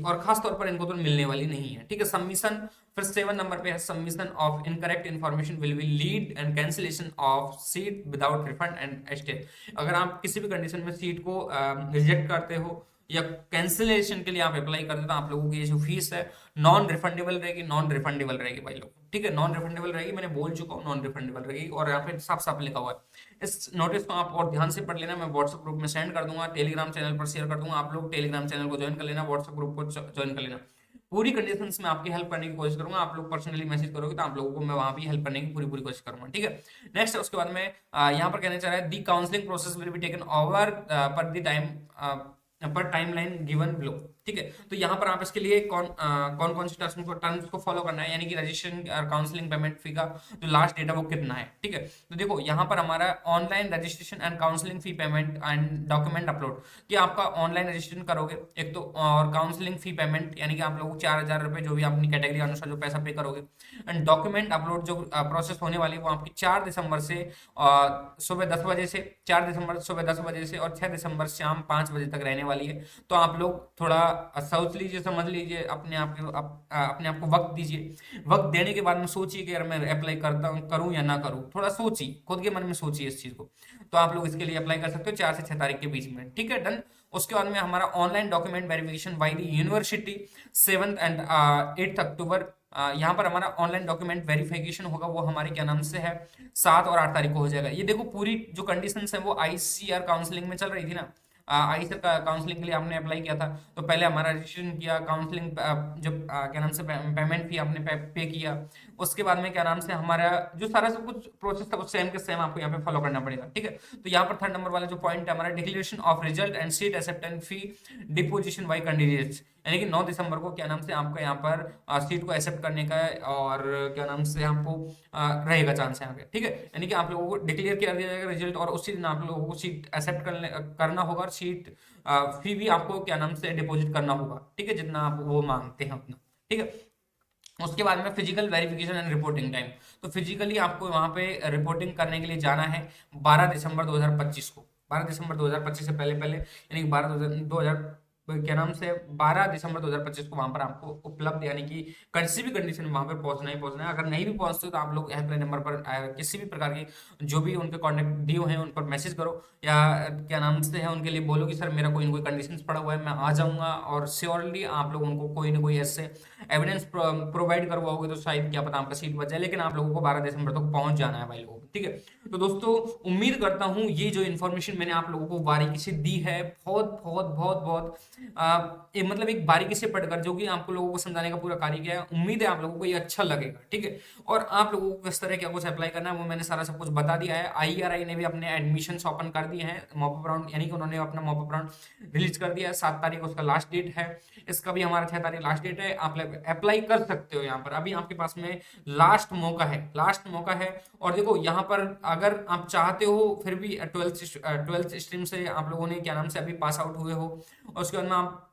और खास तौर पर इनको तो मिलने वाली नहीं है। ठीक है, सबमिशन फिर 7 नंबर पे है, submission of incorrect information will be lead and cancellation of seat without refund and stay. अगर आप किसी भी कंडीशन में सीट को रिजेक्ट करते हो या कैंसिलेशन के लिए आप अप्लाई करते हो, तो आप लोगों की जो फीस है नॉन रिफंडेबल रहेगी, नॉन रिफंडेबल रहेगी भाई लोग। ठीक है, नॉन रिफंडेबल रहेगी, मैंने बोल चुका हूँ नॉन रिफंडेबल रहेगी, और यहाँ पे साफ साफ लिखा हुआ है। इस नोटिस को आप और ध्यान से पढ़ लेना, मैं व्हाट्सएप ग्रुप में सेंड कर दूंगा, टेलीग्राम चैनल पर शेयर कर दूंगा, आप लोग टेलीग्राम चैनल को ज्वाइन कर लेना, व्हाट्सएप ग्रुप को ज्वाइन कर लेना। पूरी कंडीशंस में आपकी हेल्प करने की कोशिश करूंगा, आप लोग पर्सनली मैसेज करोगे तो आप लोगों को मैं वहां भी हेल्प करने की पूरी पूरी कोशिश करूंगा। ठीक है, नेक्स्ट उसके बाद में यहाँ पर कहना चाह रहा है, the counselling process will be taken over per the timeline given below. ठीक है, तो यहाँ पर आप इसके लिए कौन सी टर्म्स को फॉलो करना है, यानी कि रजिस्ट्रेशन और काउंसलिंग पेमेंट फी का जो लास्ट डेट है वो कितना है। ठीक है, तो देखो यहाँ पर हमारा online registration and counselling fee payment and document upload, कि आपका ऑनलाइन रजिस्ट्रेशन करोगे एक तो, और काउंसलिंग फी पेमेंट यानी कि आप लोग 4,000 रुपये जो भी अपनी कैटेगरी अनुसार जो पैसा पे करोगे, एंड डॉक्यूमेंट अपलोड जो प्रोसेस होने वाली है वो आपकी 4 दिसंबर से सुबह 10 बजे से 4 दिसंबर सुबह 10 बजे से और 6 दिसंबर शाम 5 बजे तक रहने वाली है। तो आप लोग थोड़ा सोच लीजिए, समझ लीजिए, अपने आप को वक्त दीजिए। वक्त देने के बाद में सोचिए कि अगर मैं अप्लाई करता हूँ, करूँ या ना करूँ, थोड़ा सोचिए, खुद के मन में सोचिए इस चीज को। तो आप लोग इसके लिए अप्लाई कर सकते हो 4 से 6 तारीख के बीच में। ठीक है, डन। उसके बाद में हमारा online document verification by the university 7th and 8th अक्टूबर यहाँ पर हमारा ऑनलाइन डॉक्यूमेंट वेरिफिकेशन होगा, वो हमारी क्या नाम से है 7 और 8 तारीख को हो जाएगा। ये देखो पूरी जो कंडीशंस है वो आईसीआर काउंसलिंग में चल रही थी ना, आईसीआर काउंसलिंग के लिए आपने अप्लाई किया था, तो पहले हमारा रजिस्ट्रेशन किया, काउंसलिंग जब क्या नाम से पेमेंट फी आपने पे किया, उसके बाद में क्या नाम से हमारा जो सारा सब कुछ प्रोसेस था वो सेम के सेम आपको यहाँ पे फॉलो करना पड़ेगा, ठीक है। तो यहाँ पर थर्ड नंबर वाला जो पॉइंट है हमारा declaration of result and seat acceptance fee deposition by candidates, यानी कि 9 दिसंबर को क्या नाम से आपका यहाँ पर सीट को एक्सेप्ट करने का है, और क्या नाम से आपको रहेगा चांस यहाँ पे, ठीक है। यानी कि आप लोगों को डिक्लेयर कर दिया जाएगा रिजल्ट, और उसी दिन आप लोगों को सीट एक्सेप्ट करना होगा, और सीट फी भी आपको क्या नाम से डिपॉजिट करना होगा, ठीक है, जितना आप वो मांगते हैं उतना, ठीक है। उसके बाद में physical verification and reporting time, तो फिजिकली आपको वहां पे रिपोर्टिंग करने के लिए जाना है 12 दिसंबर 2025 को, 12 दिसंबर 2025 से पहले पहले, यानी कि 12 क्या नाम से 12 दिसंबर 2025 को वहां पर आपको उपलब्ध, यानी कि किसी भी कंडीशन में वहां पर पहुंचना ही पहुंचना है। अगर नहीं भी पहुंचते हो तो आप लोग हेल्पलाइन नंबर पर किसी भी प्रकार की जो भी उनके कॉन्टेक्ट दिए हैं उन पर मैसेज करो, या क्या नाम से है उनके लिए बोलो कि सर मेरा कोई ना कोई कंडीशन पड़ा हुआ है, मैं आ जाऊंगा, और श्योरली आप लोग उनको कोई ना कोई ऐसे एविडेंस प्रोवाइड करवाओगे तो शायद क्या पता आपका सीट बच जाए, लेकिन आप लोगों को 12 दिसंबर तक पहुंच जाना है भाई लोगों को, ठीक है। तो दोस्तों उम्मीद करता हूं ये जो इन्फॉर्मेशन मैंने आप लोगों को बारीकी से दी है, बहुत बहुत बहुत बहुत मतलब एक बारीकी से पढ़कर जो कि आपको लोगों को समझाने का पूरा कार्य किया है, उम्मीद है आप लोगों को ये अच्छा लगेगा, ठीक है। और आप लोगों को किस तरह क्या कुछ अप्लाई करना है वो मैंने सारा सब कुछ बता दिया है। आईआरआई ने भी अपने एडमिशन ओपन कर दिए हैं, मॉपअप राउंड, यानी कि उन्होंने अपना मॉपअप राउंड रिलीज कर दिया है, 7 तारीख उसका लास्ट डेट है, इसका भी हमारा 6 तारीख लास्ट डेट है, आप अप्लाई कर सकते हो। यहाँ पर अभी आपके पास में लास्ट मौका है, लास्ट मौका है। और देखो यहाँ पर अगर आप चाहते हो फिर भी 12th स्ट्रीम से आप लोगों ने क्या नाम से अभी पास आउट हुए हो, और उसके बाद में आप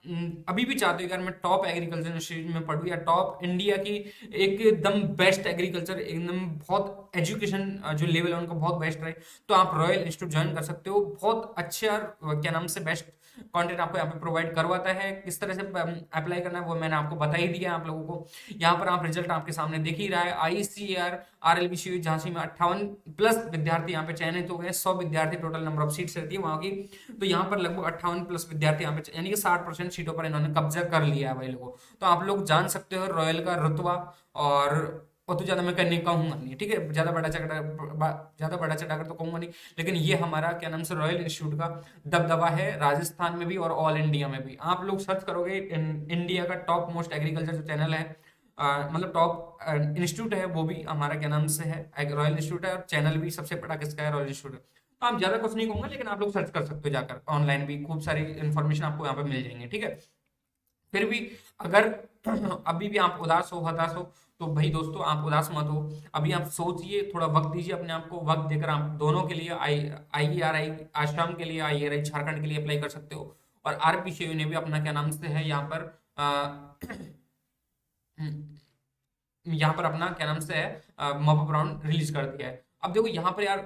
अभी भी चाहते हो यार मैं टॉप एग्रीकल्चर इंस्टीट्यूट में पढ़ूं, या टॉप इंडिया की एकदम बेस्ट एग्रीकल्चर एकदम बहुत एजुकेशन जो लेवल है उनका बहुत बेस्ट रहे, तो आप रॉयल इंस्टीट्यूट ज्वाइन कर सकते हो। बहुत अच्छे और क्या नाम से बेस्ट कंटेंट आपको यहाँ पे प्रोवाइड करवाता है। किस तरह से अप्लाई करना है वो मैंने आपको बता ही दिया आप लोगों को। यहाँ पर आप रिजल्ट आपके सामने देख ही रहा है, आईसीआर आरएलबी झांसी में 58+ विद्यार्थी यहाँ पे चयनित हो गए, 100 विद्यार्थी टोटल नंबर ऑफ सीट्स रहती है वहां की, तो यहाँ पर लगभग 58+ विद्यार्थी यहाँ पे, यानी कि 60% सीटों पर इन्होंने कब्जा कर लिया है भाई लोगों। तो आप लोग जान सकते हो रॉयल का रुतबा, और तो ज्यादा मैं करने कहूंगा नहीं, ठीक है, ज्यादा बड़ा चढ़ा कर तो कहूंगा नहीं, लेकिन ये हमारा क्या नाम से रॉयल इंस्टीट्यूट का दबदबा है राजस्थान में भी और ऑल इंडिया में भी। आप लोग सर्च करोगे इंडिया का टॉप मोस्ट एग्रीकल्चर जो चैनल है, मतलब टॉप इंस्टीट्यूट है वो भी हमारा क्या नाम से है रॉयल इंस्टीट्यूट है, और चैनल भी सबसे बड़ा किसका है, रॉयल इंस्टीट्यूट है। तो आप ज्यादा कुछ नहीं कहूंगा, लेकिन आप लोग सर्च कर सकते हो जाकर, ऑनलाइन भी खूब सारी इन्फॉर्मेशन आपको यहाँ पे मिल जाएंगे, ठीक है। फिर भी अगर अभी भी आप उदास हो हताश हो तो भाई दोस्तों आप उदास मत हो, अभी आप सोचिए, थोड़ा वक्त दीजिए अपने आप को, वक्त देकर आप दोनों के लिए आईआरआई आसाम के लिए, आईआरआई झारखंड के लिए अप्लाई कर सकते हो। और आरपीसीयू ने भी अपना क्या नाम से है यहाँ पर यहाँ पर अपना क्या नाम से है मॉपअप राउंड रिलीज कर दिया है। अब देखो यहाँ पर यार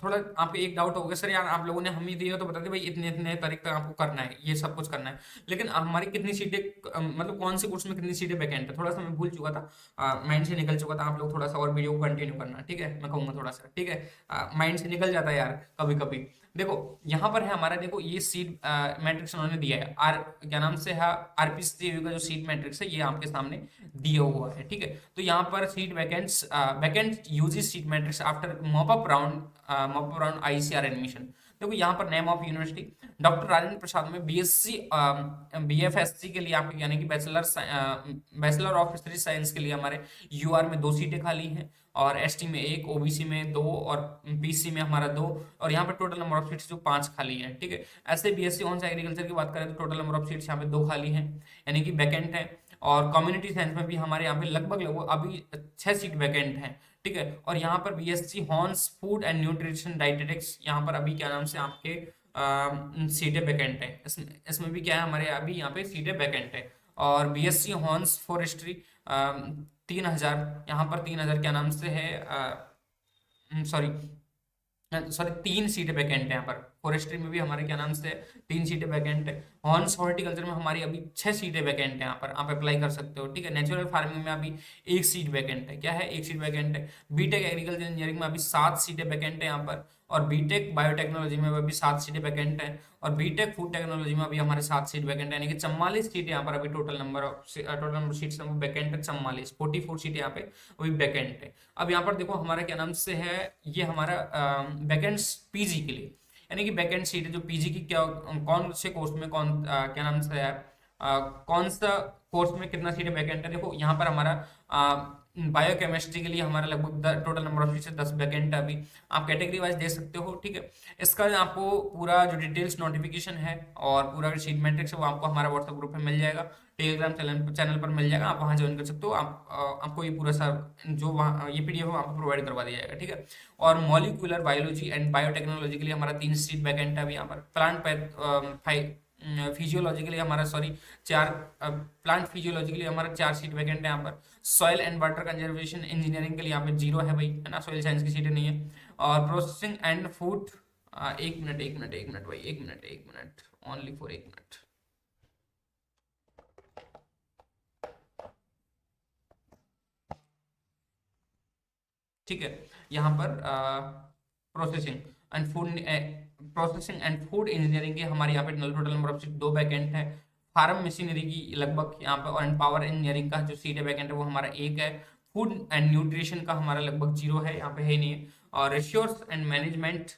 थोड़ा आपको एक डाउट हो गया, सर यार आप लोगों ने हम ही दिया तो बता दे भाई इतने इतने तारीख तक आपको करना है, ये सब कुछ करना है, लेकिन हमारी कितनी सीटें मतलब कौन से कोर्स में कितनी सीटें वैकेंट है, थोड़ा सा मैं भूल चुका था, माइंड से निकल चुका था। आप लोग थोड़ा सा और वीडियो को कंटिन्यू करना, ठीक है, मैं कहूँगा थोड़ा सा, ठीक है, माइंड से निकल जाता है यार कभी कभी। देखो यहाँ पर है हमारा, देखो ये सीट मैट्रिक्स उन्होंने दिया है, क्या नाम से है आरपीसी का जो सीट मैट्रिक्स है ये आपके सामने दिया हुआ है, ठीक है। तो यहाँ पर seat vacant UG seat matrix after mop up round ICAR admission. देखो यहाँ पर name of university doctor Rajendra Prasad में बीएससी बीएफएससी के लिए आपके यानी कि बैचलर ऑफ हिस्ट्री साइंस के लिए हमारे यूआर में 2 सीटें खाली हैं, और एसटी में 1, ओबीसी में 2, और पीसी में हमारा 2, और यहाँ पर टोटल नंबर ऑफ सीट्स जो 5 खाली है, ठीक है। ऐसे बीएससी ऑन एग्रीकल्चर की बात करें तो टोटल नंबर ऑफ सीट्स यहाँ पे 2 खाली हैं, यानी कि वैकेंट है। और कम्युनिटी साइंस में भी हमारे यहाँ पे लगभग अभी 6 सीट वैकेंट हैं, ठीक है। और यहाँ पर BSc horns food and nutrition dietetics, यहाँ पर अभी क्या नाम से आपके सीटें वैकेंट है, इसमें भी क्या है हमारे अभी यहाँ पे सीटें वैकेंट है। और बीएससी हॉर्न्स फॉरेस्ट्री 3000, यहाँ पर 3000 क्या नाम से है सॉरी 3 सीटें वैकेंट है यहाँ पर, फॉरेस्ट्री में भी हमारे क्या नाम से 3 सीटें वैकेंट है। हॉर्स हॉर्टिकल्चर में हमारी अभी 6 सीटें वैकेंट है, यहाँ पर आप अप्लाई कर सकते हो, ठीक है। नेचुरल फार्मिंग में अभी 1 सीट वैकेंट है, क्या है, 1 सीट वैकेंट है। बीटेक एग्रीकल्चर इंजीनियरिंग में अभी 7 सीटें वैकेंट है यहाँ पर, और बीटेक बायोटेक्नोलॉजी में अभी 7 सीटें वैकेंट है, और बीटेक फूड टेक्नोलॉजी में अभी हमारे 7 सीट वैकेंट है, यानी कि 44 सीटें यहाँ पर अभी टोटल नंबर सीट्स वैकेंट है 44, 44 सीटें यहाँ पे अभी वैकेंट है। अब यहाँ पर देखो हमारा क्या नाम से है, ये हमारा वैकेंट पीजी के लिए, यानी कि वैकेंट सीट है जो पीजी की, क्या कौन से कोर्स में क्या नाम से है, कौन सा कोर्स में कितना सीटें वैकेंट है। देखो यहाँ पर हमारा बायोकेमिस्ट्री के लिए हमारा लगभग total number of seats 10 vacant है अभी, आप कैटेगरी वाइज दे सकते हो, ठीक है। इसका आपको पूरा जो डिटेल्स नोटिफिकेशन है और पूरा सीट मैट्रिक्स है वो आपको हमारा व्हाट्सएप ग्रुप में मिल जाएगा, टेलीग्राम चैनल पर मिल जाएगा, आप वहाँ ज्वाइन कर सकते हो। आपको ये पूरा सा जो वहाँ ये पीडीएफ आपको प्रोवाइड करवा दिया जाएगा, ठीक है। और मॉलिक्यूलर बायोलॉजी एंड बायोटेक्नोलॉजी के लिए हमारा 3 सीट वैकेंट है अभी यहाँ पर। फिजियोलॉजी के लिए हमारा 4 प्लांट फिजियोलॉजी के लिए हमारा 4 सीट वैकेंट है यहाँ पर। Soil and water conservation engineering के लिए यहाँ पे 0 है भाई, है ना, सॉइल साइंस की सीटें नहीं है। और प्रोसेसिंग एंड फूड, एक मिनट भाई, एक मिनट ओनली फॉर एक मिनट। ठीक है, यहाँ पर प्रोसेसिंग एंड फूड इंजीनियरिंग की हमारे यहाँ पे total number of seat 2 vacant है। फार्म मशीनरी की लगभग यहाँ पे, और पावर इंजीनियरिंग का जो सीट है वैकेंट है वो हमारा 1 है। फूड एंड न्यूट्रिशन का हमारा लगभग 0 है, यहाँ पे है नहीं है। और resource and management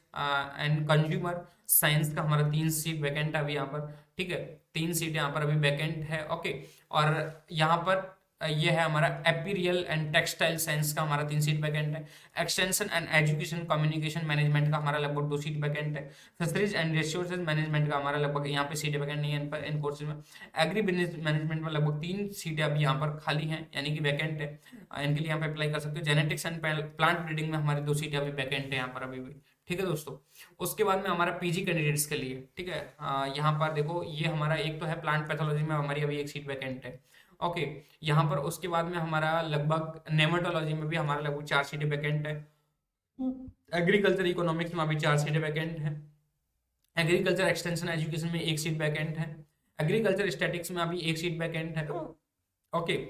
and consumer science का हमारा 3 सीट वैकेंट है अभी यहाँ पर, ठीक है, 3 सीट यहाँ पर अभी वैकेंट है, ओके। और यहाँ पर ये है हमारा एपीरियल एंड टेक्सटाइल साइंस का हमारा 3 सीट वैकेंट है। Extension and education communication management का हमारा लगभग 2 सीट वैकेंट है। फिशरीज एंड रिसोर्सेज मैनेजमेंट का हमारा लगभग यहाँ पे सीटें वैकेंट नहीं है इन कोर्सेज में। एग्री बिजनेस मैनेजमेंट में लगभग 3 सीटें अभी यहाँ पर खाली हैं, यानी कि वैकेंट है, इनके लिए यहाँ पे अप्लाई कर सकते हो। जेनेटिक्स एंड प्लांट ब्रीडिंग में हमारी 2 सीटें अभी वैकेंट है यहाँ पर अभी भी, ठीक है दोस्तों। उसके बाद में हमारा पीजी कैंडिडेट्स के लिए, ठीक है, यहाँ पर देखो ये हमारा एक तो है प्लांट पैथोलॉजी में हमारी अभी 1 सीट वैकेंट है, ओके। यहाँ पर उसके बाद में हमारा लगभग नेमेटोलॉजी में भी हमारा लगभग 4 सीटें वैकेंट है। एग्रीकल्चर इकोनॉमिक्स में अभी 4 सीटें वैकेंट है। एग्रीकल्चर एक्सटेंशन एजुकेशन में 1 सीट वैकेंट है। एग्रीकल्चर स्टैटिक्स में अभी 1 सीट वैकेंट है, ओके।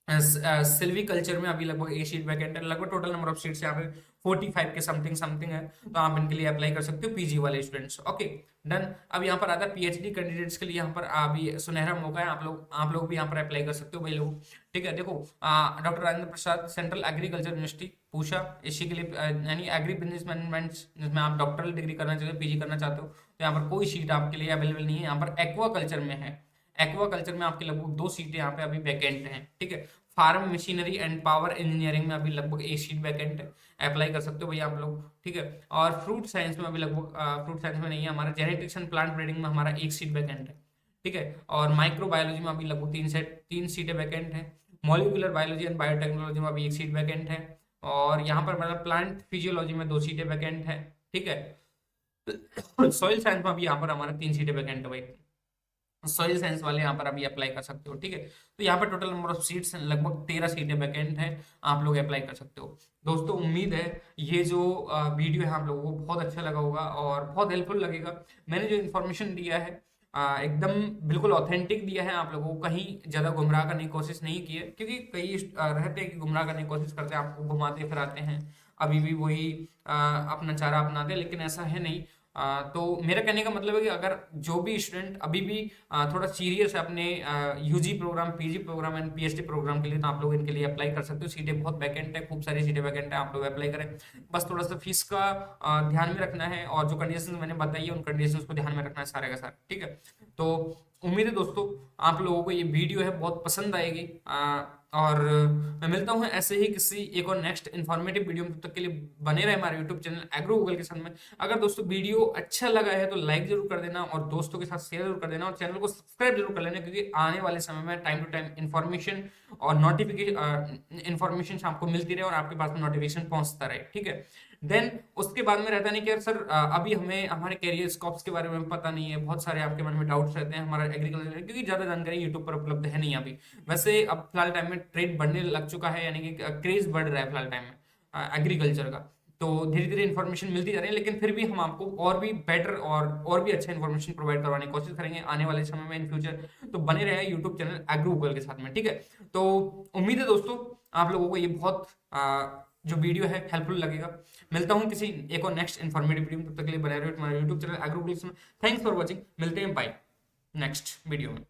सिल्वी कल्चर में अभी लगभग 1 सीट वैकेंट है। लगभग टोटल नंबर ऑफ सीट्स यहाँ पे 45 के समथिंग है, तो आप इनके लिए अप्लाई कर सकते हो, पीजी वाले स्टूडेंट्स, ओके डन। अब यहाँ पर आता है पीएचडी कैंडिडेट्स के लिए, यहाँ पर अभी सुनहरा मौका है, आप लोग भी यहाँ पर अप्लाई कर सकते हो भाई लोग, ठीक है। देखो डॉक्टर राजेंद्र प्रसाद सेंट्रल एग्रीकल्चर यूनिवर्सिटी पूछा, इसी के लिए यानी एग्री बिजनेस मैनेजमेंट, जिसमें आप डॉक्टरल डिग्री करना चाहते हो, पीजी करना चाहते हो, तो यहाँ पर कोई सीट आपके लिए अवेलेबल नहीं है। यहाँ पर एक्वा कल्चर में है, एक्वा कल्चर में आपके लगभग 2 सीटें यहाँ पे अभी वैकेंट हैं, ठीक है। Farm machinery and power engineering में अभी लगभग 1 सीट वैकेंट है, अप्लाई कर सकते हो भैया आप लोग, ठीक है। और फ्रूट साइंस में अभी लगभग फ्रूट साइंस में नहीं है हमारा। जेनेटिक्स एंड प्लांट ब्रीडिंग में हमारा 1 सीट वैकेंट है, ठीक है। और माइक्रोबायोलॉजी में अभी लगभग 3 सीटें वैकेंट है। मॉलिक्यूलर बायोलॉजी एंड बायोटेक्नोलॉजी में अभी 1 सीट वैकेंट है। और यहाँ पर मतलब प्लांट फिजियोलॉजी में 2 सीटें वैकेंट है, ठीक है। सॉइल साइंस में अभी यहाँ पर हमारा 3 सीटें वैकेंट है भाई, सॉइल साइंस वाले यहाँ पर अभी अप्लाई कर सकते हो, ठीक है। तो यहाँ पर टोटल नंबर ऑफ सीट्स लगभग 13 सीटें वैकेंट है, आप लोग अप्लाई कर सकते हो। दोस्तों उम्मीद है ये जो वीडियो है आप लोगों को बहुत अच्छा लगा होगा और बहुत हेल्पफुल लगेगा। मैंने जो इन्फॉर्मेशन दिया है एकदम बिल्कुल ऑथेंटिक दिया है, आप लोगों को कहीं ज़्यादा गुमराह करने की कोशिश नहीं की है, क्योंकि कई रहते हैं कि गुमराह करने की कोशिश करते हैं, आपको घुमाते फिराते हैं, अभी भी वही अपना चारा अपनाते हैं, लेकिन ऐसा है नहीं। तो मेरा कहने का मतलब है कि अगर जो भी स्टूडेंट अभी भी थोड़ा सीरियस है अपने UG programme, PG programme and PhD programme के लिए, तो आप लोग इनके लिए अप्लाई कर सकते हो। सीटें बहुत वैकेंट है, खूब सारी सीटें वैकेंट है, आप लोग अप्लाई करें। बस थोड़ा सा फीस का ध्यान में रखना है, और जो कंडीशन मैंने बताई है उन कंडीशन को ध्यान में रखना है सारे का सारा, ठीक है। तो उम्मीद है दोस्तों आप लोगों को ये वीडियो है बहुत पसंद आएगी, और मैं मिलता हूँ ऐसे ही किसी एक और नेक्स्ट इन्फॉर्मेटिव वीडियो में। तब तक के लिए बने रहे हमारे यूट्यूब चैनल एग्रो गूगल के साथ में। अगर दोस्तों वीडियो अच्छा लगा है तो लाइक जरूर कर देना, और दोस्तों के साथ शेयर जरूर कर देना, और चैनल को सब्सक्राइब जरूर कर लेना, क्योंकि आने वाले समय में टाइम टू टाइम इन्फॉर्मेशन और नोटिफिकेशन इन्फॉर्मेशन आपको मिलती रहे और आपके पास में नोटिफिकेशन पहुंचता रहे, ठीक है। देन उसके बाद में रहता नहीं कि यार सर अभी हमें हमारे कैरियर स्कोप्स के बारे में पता नहीं है, बहुत सारे आपके मन में डाउट्स रहते हैं हमारा एग्रीकल्चर, क्योंकि ज़्यादा जानकारी यूट्यूब पर उपलब्ध है नहीं अभी। वैसे अब फिलहाल टाइम में ट्रेड बढ़ने लग चुका है, यानी कि क्रेज बढ़ रहा है फिलहाल टाइम में एग्रीकल्चर का, तो धीरे धीरे इन्फॉर्मेशन मिलती जा रही है, लेकिन फिर भी हम आपको और भी बेटर और भी अच्छा इन्फॉर्मेशन प्रोवाइड करवाने की कोशिश करेंगे आने वाले समय में इन फ्यूचर। तो बने रहे यूट्यूब चैनल एग्रो गूगल के साथ में, ठीक है। तो उम्मीद है दोस्तों आप लोगों को ये बहुत जो वीडियो है हेल्पफुल लगेगा। मिलता हूँ किसी एक और नेक्स्ट इन्फॉर्मेटिव वीडियो में, तब तक के लिए बने रहिए हमारे यूट्यूब चैनल एग्रो गूगल में। थैंक्स फॉर वॉचिंग, मिलते हैं बाय नेक्स्ट वीडियो में।